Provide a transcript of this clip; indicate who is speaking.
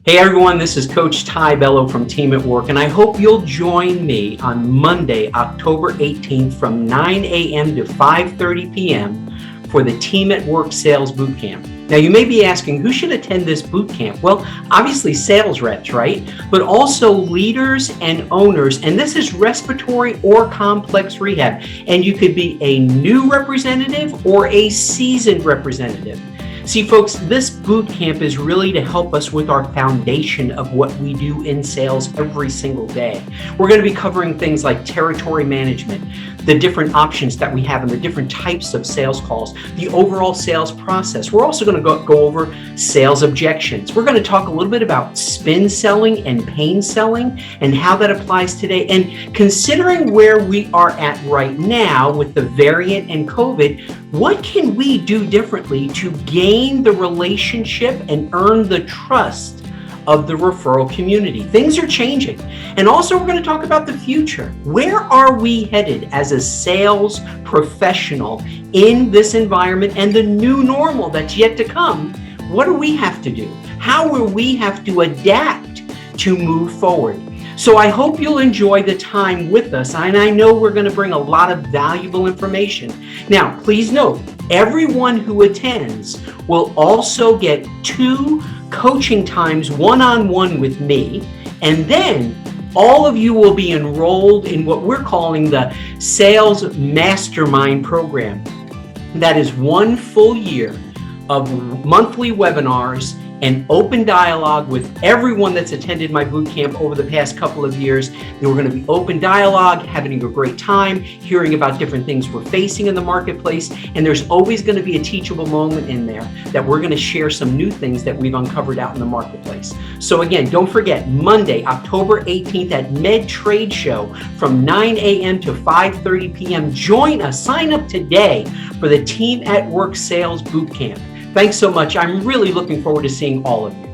Speaker 1: Hey everyone, this is Coach Ty Bello from Team at Work, and I hope you'll join me on Monday, October 18th from 9 a.m. to 5:30 p.m. for the Team at Work Sales Bootcamp. Now you may be asking, who should attend this bootcamp? Well, obviously sales reps, right? But also leaders and owners, and this is respiratory or complex rehab. And you could be a new representative or a seasoned representative. See, folks, this boot camp is really to help us with our foundation of what we do in sales every single day. We're going to be covering things like territory management, the different options that we have and the different types of sales calls, the overall sales process. We're also going to go over sales objections. We're going to talk a little bit about spin selling and pain selling and how that applies today. And considering where we are at right now with the variant and COVID, what can we do differently to gain the relationship and earn the trust of the referral community? Things are changing. And also we're going to talk about the future. Where are we headed as a sales professional in this environment and the new normal that's yet to come? What do we have to do? How will we have to adapt to move forward? So I hope you'll enjoy the time with us, and I know we're going to bring a lot of valuable information. Now, please note, everyone who attends will also get 2 coaching times one-on-one with me, and then all of you will be enrolled in what we're calling the Sales Mastermind program. That is 1 full year of monthly webinars and open dialogue with everyone that's attended my boot camp over the past couple of years. And we're going to be open dialogue, having a great time, hearing about different things we're facing in the marketplace. And there's always going to be a teachable moment in there that we're going to share some new things that we've uncovered out in the marketplace. So again, don't forget, Monday, October 18th at Medtrade Show from 9 a.m. to 5:30 p.m. Join us, sign up today for the Team at Work Sales Bootcamp. Thanks so much. I'm really looking forward to seeing all of you.